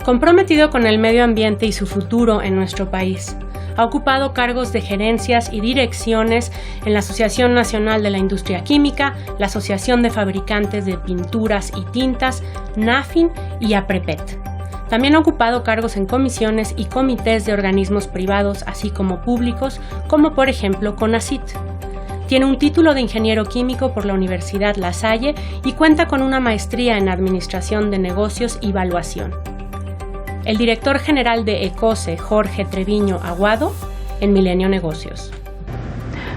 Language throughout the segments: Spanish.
Comprometido con el medio ambiente y su futuro en nuestro país, ha ocupado cargos de gerencias y direcciones en la Asociación Nacional de la Industria Química, la Asociación de Fabricantes de Pinturas y Tintas, NAFIN y APREPET. También ha ocupado cargos en comisiones y comités de organismos privados, así como públicos, como por ejemplo CONACYT. Tiene un título de ingeniero químico por la Universidad La Salle y cuenta con una maestría en Administración de Negocios y Valuación. El director general de ECOSE, Jorge Treviño Aguado, en Milenio Negocios.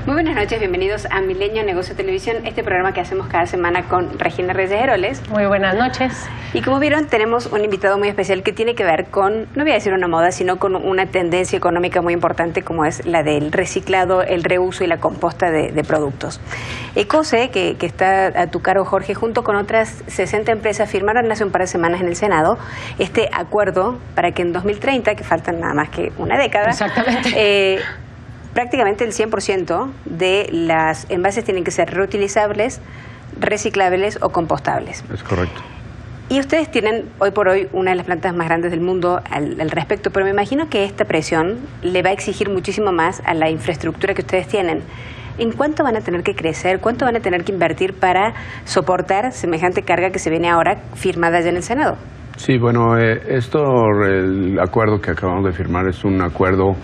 Muy buenas noches, bienvenidos a Milenio Negocio Televisión, este programa que hacemos cada semana con Regina Reyes Heroles. Muy buenas noches. Y como vieron, tenemos un invitado muy especial que tiene que ver con, no voy a decir una moda, sino con una tendencia económica muy importante como es la del reciclado, el reuso y la composta de productos. ECOSE, que está a tu cargo, Jorge, junto con otras 60 empresas, firmaron hace un par de semanas en el Senado este acuerdo para que en 2030, que faltan nada más que una década, exactamente, prácticamente el 100% de las envases tienen que ser reutilizables, reciclables o compostables. Es correcto. Y ustedes tienen hoy por hoy una de las plantas más grandes del mundo al respecto, pero me imagino que esta presión le va a exigir muchísimo más a la infraestructura que ustedes tienen. ¿En cuánto van a tener que crecer? ¿Cuánto van a tener que invertir para soportar semejante carga que se viene ahora firmada ya en el Senado? Sí, bueno, el acuerdo que acabamos de firmar es un acuerdo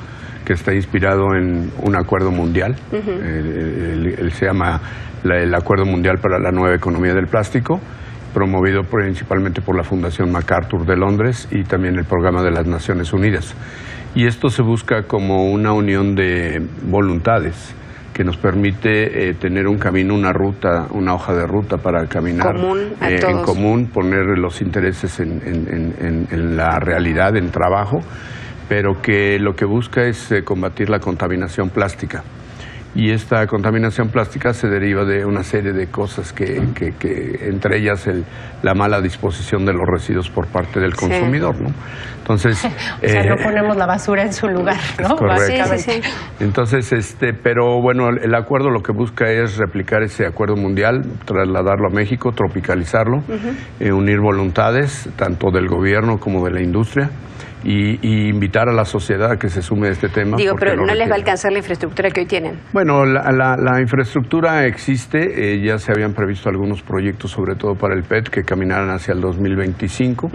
que está inspirado en un acuerdo mundial. Se llama el Acuerdo Mundial para la Nueva Economía del Plástico, promovido principalmente por la Fundación MacArthur de Londres y también el Programa de las Naciones Unidas. Y esto se busca como una unión de voluntades que nos permite tener un camino, una ruta, una hoja de ruta para caminar en común, poner los intereses en la realidad, en trabajo, pero que lo que busca es combatir la contaminación plástica. Y esta contaminación plástica se deriva de una serie de cosas que entre ellas la mala disposición de los residuos por parte del consumidor, ¿no? Entonces, o sea, no ponemos la basura en su lugar, ¿no? Es correcto. Sí. Entonces, pero bueno, el acuerdo lo que busca es replicar ese acuerdo mundial, trasladarlo a México, tropicalizarlo, unir voluntades, tanto del gobierno como de la industria. Y invitar a la sociedad a que se sume a este tema. Digo, pero no les va a alcanzar la infraestructura que hoy tienen. Bueno, la infraestructura existe, ya se habían previsto algunos proyectos, sobre todo para el PET, que caminaran hacia el 2025,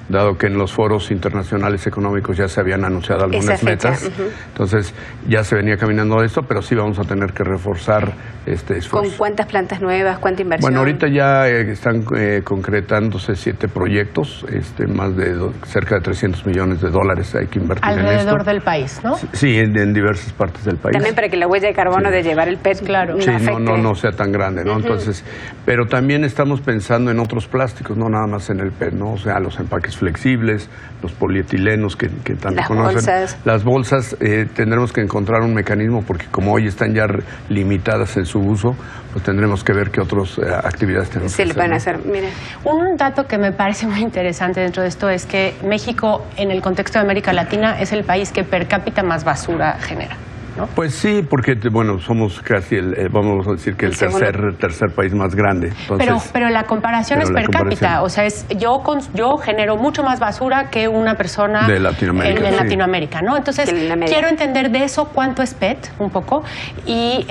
dado que en los foros internacionales económicos ya se habían anunciado algunas metas. Entonces, ya se venía caminando esto, pero sí vamos a tener que reforzar este esfuerzo. ¿Con cuántas plantas nuevas, cuánta inversión? Bueno, ahorita ya están concretándose 7 proyectos, más de cerca de 300 millones de dólares hay que invertir en esto. Alrededor del país, ¿no? Sí, en diversas partes del país. También para que la huella de carbono de llevar el PET no sea tan grande, ¿no? Entonces, pero también estamos pensando en otros plásticos, no nada más en el PET, ¿no? O sea, los empaques flexibles, los polietilenos que tanto conocen. Las bolsas, tendremos que encontrar un mecanismo porque como hoy están ya limitadas en su uso, pues tendremos que ver qué otras actividades tenemos que hacer. Sí, le pueden hacer, mire. Un dato que me parece muy interesante dentro de esto es que México, en el contexto de América Latina, es el país que per cápita más basura genera, ¿no? Pues sí, porque bueno, somos casi vamos a decir que el tercer país más grande. Entonces, pero la comparación es per cápita, o sea, yo genero mucho más basura que una persona de Latinoamérica, en Latinoamérica, ¿no? Entonces, quiero entender de eso cuánto es PET, un poco, y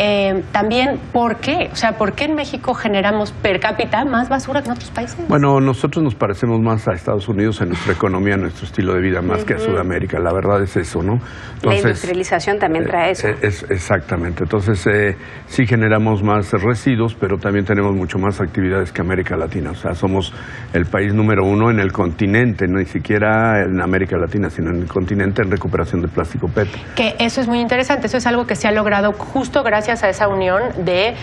también por qué, o sea, ¿por qué en México generamos per cápita más basura que en otros países? Bueno, nosotros nos parecemos más a Estados Unidos en nuestra economía, en nuestro estilo de vida, más que a Sudamérica, la verdad es eso, ¿no? Entonces, la industrialización también trae eso. Exactamente, entonces sí generamos más residuos, pero también tenemos mucho más actividades que América Latina, o sea, somos el país número 1 en el continente, no ni siquiera en América Latina, sino en el continente en recuperación de plástico PET. Que eso es muy interesante, eso es algo que se ha logrado justo gracias a esa unión de,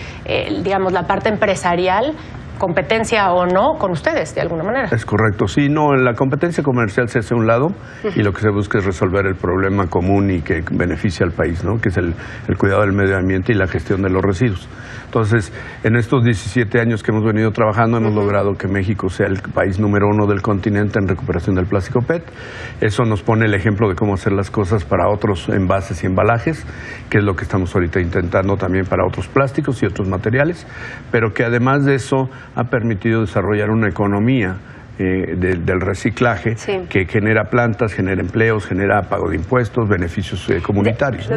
digamos, la parte empresarial, competencia o no con ustedes, de alguna manera. Es correcto, sí, no, la competencia comercial se hace a un lado y lo que se busca es resolver el problema común y que beneficia al país, ¿no? Que es el cuidado del medio ambiente y la gestión de los residuos. Entonces, en estos 17 años que hemos venido trabajando, hemos logrado que México sea el país número 1 del continente en recuperación del plástico PET. Eso nos pone el ejemplo de cómo hacer las cosas para otros envases y embalajes, que es lo que estamos ahorita intentando también para otros plásticos y otros materiales, pero que además de eso ha permitido desarrollar una economía del reciclaje, sí, que genera plantas, genera empleos, genera pago de impuestos, beneficios comunitarios.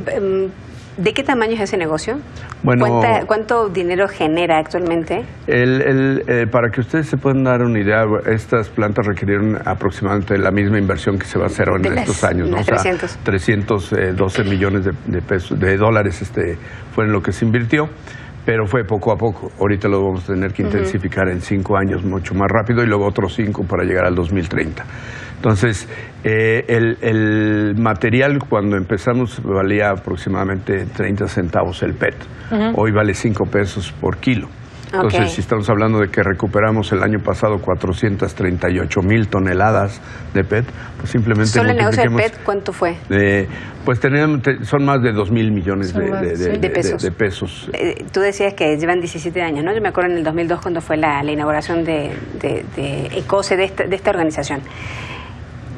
¿De qué tamaño es ese negocio? Bueno, ¿Cuánto dinero genera actualmente? Para que ustedes se puedan dar una idea, estas plantas requirieron aproximadamente la misma inversión que se va a hacer en estos años, ¿no? O sea, 312 millones de dólares fue en lo que se invirtió. Pero fue poco a poco. Ahorita lo vamos a tener que intensificar en 5 años, mucho más rápido, y luego otros 5 para llegar al 2030. Entonces, el material cuando empezamos valía aproximadamente 30 centavos el PET. Hoy vale 5 pesos por kilo. Entonces, si estamos hablando de que recuperamos el año pasado 438,000 toneladas de PET, pues simplemente... ¿Solo el negocio de PET cuánto fue? Pues son más de 2,000 millones de pesos. Tú decías que llevan 17 años, ¿no? Yo me acuerdo en el 2002 cuando fue la inauguración de ECOCE, de esta organización.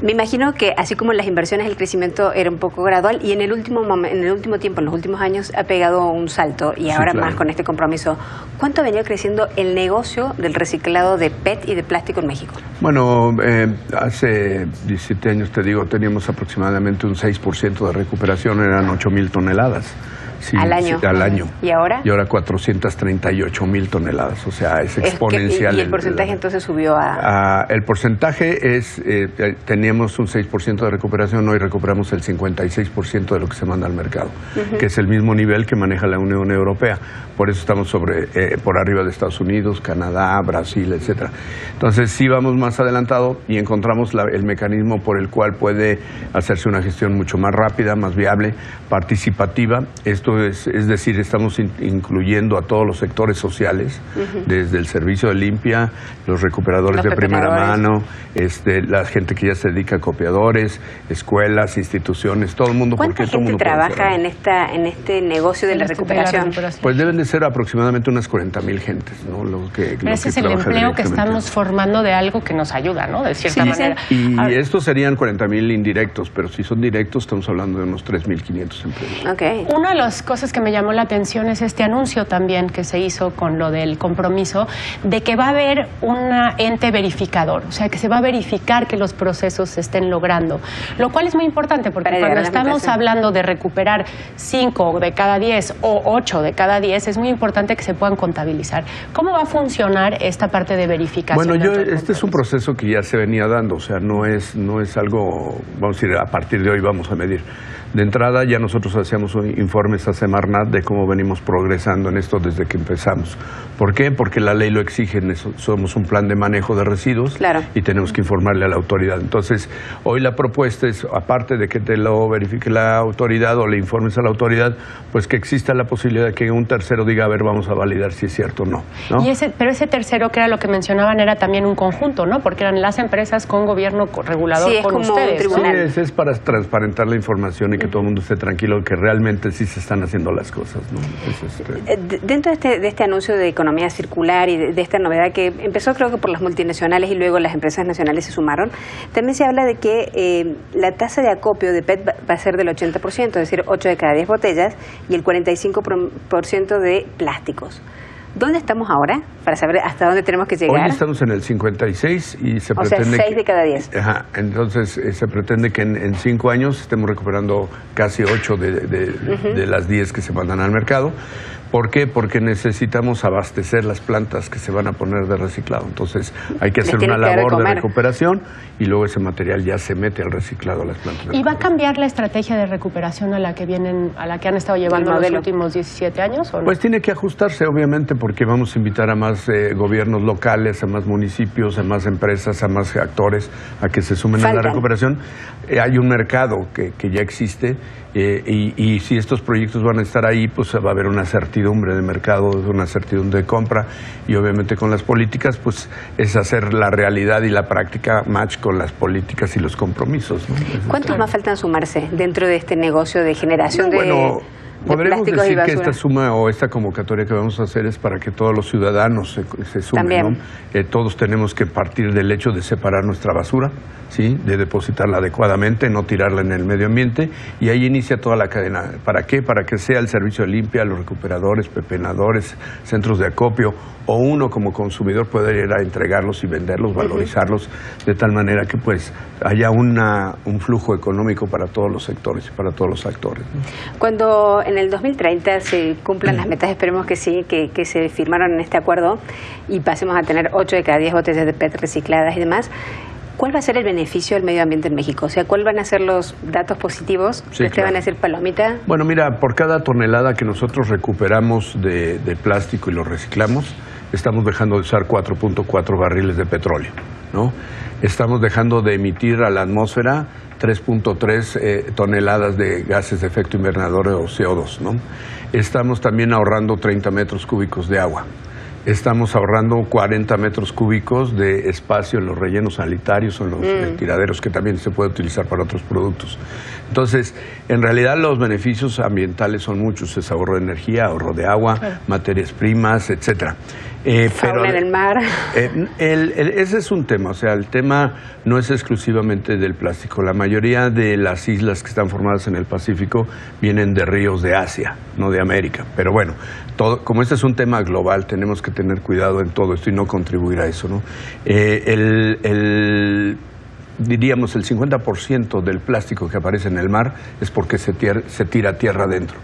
Me imagino que así como las inversiones, el crecimiento era un poco gradual y en el último tiempo, en los últimos años, ha pegado un salto y ahora más con este compromiso. ¿Cuánto ha venido creciendo el negocio del reciclado de PET y de plástico en México? Bueno, hace 17 años, te digo, teníamos aproximadamente un 6% de recuperación, eran 8,000 toneladas. Sí, ¿Al año? Sí, al año. ¿Y ahora? Y ahora 438,000 toneladas, o sea, es exponencial. ¿Y el porcentaje entonces subió a...? El porcentaje teníamos un 6% de recuperación, hoy recuperamos el 56% de lo que se manda al mercado, que es el mismo nivel que maneja la Unión Europea. Por eso estamos por arriba de Estados Unidos, Canadá, Brasil, etcétera. Entonces sí vamos más adelantado y encontramos el mecanismo por el cual puede hacerse una gestión mucho más rápida, más viable, participativa. Esto es decir, estamos incluyendo a todos los sectores sociales, desde el servicio de limpia, los recuperadores de primera mano, la gente que ya se dedica a copiadores, escuelas, instituciones, todo el mundo. ¿Cuánta gente trabaja en este negocio de la recuperación? Pues deben de ser aproximadamente unas 40,000 gentes, ¿no? Ese es el empleo que estamos formando de algo que nos ayuda, ¿no? De cierta manera. Y estos serían 40,000 indirectos, pero si son directos estamos hablando de unos 3,500 empleos. Una de las cosas que me llamó la atención es este anuncio también que se hizo con lo del compromiso de que va a haber un ente verificador, o sea, que se va a verificar que los procesos se estén logrando, lo cual es muy importante porque cuando estamos hablando de recuperar 5 de cada 10 o 8 de cada 10, es muy importante que se puedan contabilizar. ¿Cómo va a funcionar esta parte de verificación? Bueno, este es un proceso que ya se venía dando, o sea, no es algo, vamos a decir, a partir de hoy vamos a medir. De entrada ya nosotros hacíamos informes a Semarnat de cómo venimos progresando en esto desde que empezamos. ¿Por qué? Porque la ley lo exige, somos un plan de manejo de residuos y tenemos que informarle a la autoridad. Entonces, hoy la propuesta es, aparte de que te lo verifique la autoridad o le informes a la autoridad, pues que exista la posibilidad de que un tercero diga, a ver, vamos a validar si es cierto o no, ¿no? Pero ese tercero, que era lo que mencionaban, era también un conjunto, ¿no? Porque eran las empresas con gobierno regulador, con ustedes. Sí, es para transparentar la información y que todo el mundo esté tranquilo que realmente sí se están haciendo las cosas, ¿no? Dentro de este anuncio de economía circular y de esta novedad que empezó creo que por las multinacionales y luego las empresas nacionales se sumaron, también se habla de que la tasa de acopio de PET va a ser del 80%, es decir, 8 de cada 10 botellas y el 45% de plásticos. ¿Dónde estamos ahora? Para saber hasta dónde tenemos que llegar. Hoy estamos en el 56 y se pretende... O sea, 6 de cada 10. Entonces se pretende que en 5 años estemos recuperando casi 8 de las 10 que se mandan al mercado. ¿Por qué? Porque necesitamos abastecer las plantas que se van a poner de reciclado. Entonces hay que hacer una labor de recuperación y luego ese material ya se mete al reciclado a las plantas. ¿Y va a cambiar la estrategia de recuperación a la que han estado llevando los últimos 17 años? ¿O no? Pues tiene que ajustarse, obviamente, porque vamos a invitar a más gobiernos locales, a más municipios, a más empresas, a más actores a que se sumen a la recuperación. Hay un mercado que ya existe y si estos proyectos van a estar ahí, pues va a haber una certidumbre de mercado, una certidumbre de compra y obviamente con las políticas, pues es hacer la realidad y la práctica match con las políticas y los compromisos, ¿no? ¿Cuántos más faltan sumarse dentro de este negocio de generación Podremos plásticos y decir que basura. esta suma o esta convocatoria que vamos a hacer es para que todos los ciudadanos se sumen, También. ¿no? Todos tenemos que partir del hecho de separar nuestra basura, ¿sí? De depositarla adecuadamente, no tirarla en el medio ambiente, y ahí inicia toda la cadena. ¿Para qué? Para que sea el servicio de limpia, los recuperadores, pepenadores, centros de acopio, o uno como consumidor pueda ir a entregarlos y venderlos, valorizarlos, de tal manera que pues haya un flujo económico para todos los sectores y para todos los actores, ¿no? Cuando en el 2030 se cumplan las metas, esperemos que sí, que se firmaron en este acuerdo y pasemos a tener 8 de cada 10 botellas de PET recicladas y demás, ¿cuál va a ser el beneficio del medio ambiente en México? O sea, ¿cuáles van a ser los datos positivos? Sí, ¿Ustedes van a decir palomita? Bueno, mira, por cada tonelada que nosotros recuperamos de plástico y lo reciclamos, estamos dejando de usar 4.4 barriles de petróleo, ¿no? Estamos dejando de emitir a la atmósfera 3.3 toneladas de gases de efecto invernadero o CO2, ¿no? Estamos también ahorrando 30 metros cúbicos de agua. Estamos ahorrando 40 metros cúbicos de espacio en los rellenos sanitarios o en los tiraderos, que también se puede utilizar para otros productos. Entonces, en realidad los beneficios ambientales son muchos: es ahorro de energía, ahorro de agua, materias primas, etcétera. Fauna en el mar. Ese es un tema, o sea, el tema no es exclusivamente del plástico. La mayoría de las islas que están formadas en el Pacífico vienen de ríos de Asia, no de América. Pero bueno, como este es un tema global, tenemos que tener cuidado en todo esto y no contribuir a eso, ¿no? Diríamos el 50% del plástico que aparece en el mar es porque se tira tierra adentro.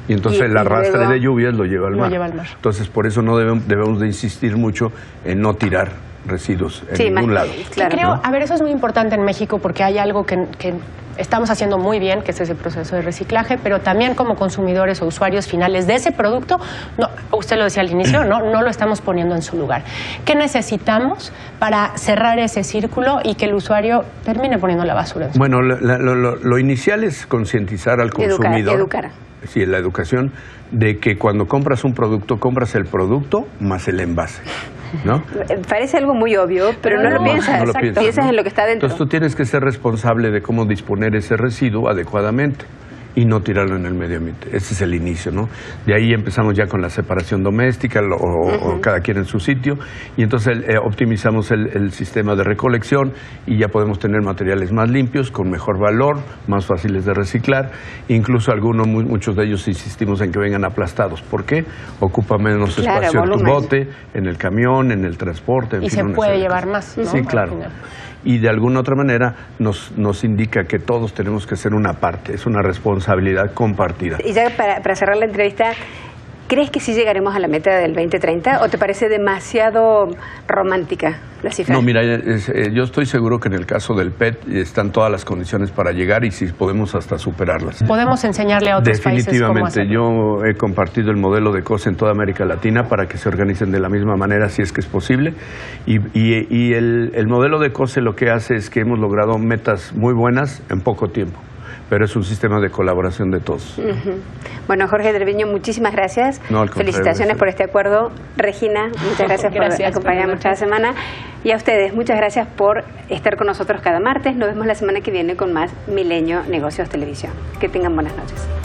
Y entonces el arrastre de lluvias lo lleva al mar. Entonces, por eso no debemos de insistir mucho en no tirar residuos en ningún lado. Claro. Creo, a ver, eso es muy importante en México porque hay algo que estamos haciendo muy bien, que es ese proceso de reciclaje, pero también como consumidores o usuarios finales de ese producto, no, usted lo decía al inicio, no lo estamos poniendo en su lugar. ¿Qué necesitamos para cerrar ese círculo y que el usuario termine poniendo la basura en su lugar? Bueno, lo inicial es concientizar al consumidor. Educar. Sí, la educación de que cuando compras un producto, compras el producto más el envase, ¿no? Parece algo muy obvio, pero no lo piensas. No lo piensas, piensas ¿no? en lo que está dentro. Entonces tú tienes que ser responsable de cómo disponer ese residuo adecuadamente y no tirarlo en el medio ambiente. Ese es el inicio, ¿no? De ahí empezamos ya con la separación doméstica o cada quien en su sitio, y entonces optimizamos el sistema de recolección y ya podemos tener materiales más limpios, con mejor valor, más fáciles de reciclar. Incluso muchos de ellos insistimos en que vengan aplastados. ¿Por qué? Ocupa menos espacio en tu bote, en el camión, en el transporte. En fin, se puede llevar más, ¿no? Sí, claro. Y de alguna otra manera nos indica que todos tenemos que ser una parte, es una responsabilidad compartida. Y ya para cerrar la entrevista, ¿crees que sí llegaremos a la meta del 2030 o te parece demasiado romántica la cifra? No, mira, yo estoy seguro que en el caso del PET están todas las condiciones para llegar y si podemos hasta superarlas. Podemos enseñarle a otros países cómo hacerlo. Definitivamente, yo he compartido el modelo de COSE en toda América Latina para que se organicen de la misma manera si es que es posible, y el modelo de COSE lo que hace es que hemos logrado metas muy buenas en poco tiempo. Pero es un sistema de colaboración de todos. Bueno, Jorge Treviño, muchísimas gracias. No, al contrario, felicitaciones por este acuerdo. Regina, muchas gracias por acompañarnos cada semana. Y a ustedes, muchas gracias por estar con nosotros cada martes. Nos vemos la semana que viene con más Milenio Negocios Televisión. Que tengan buenas noches.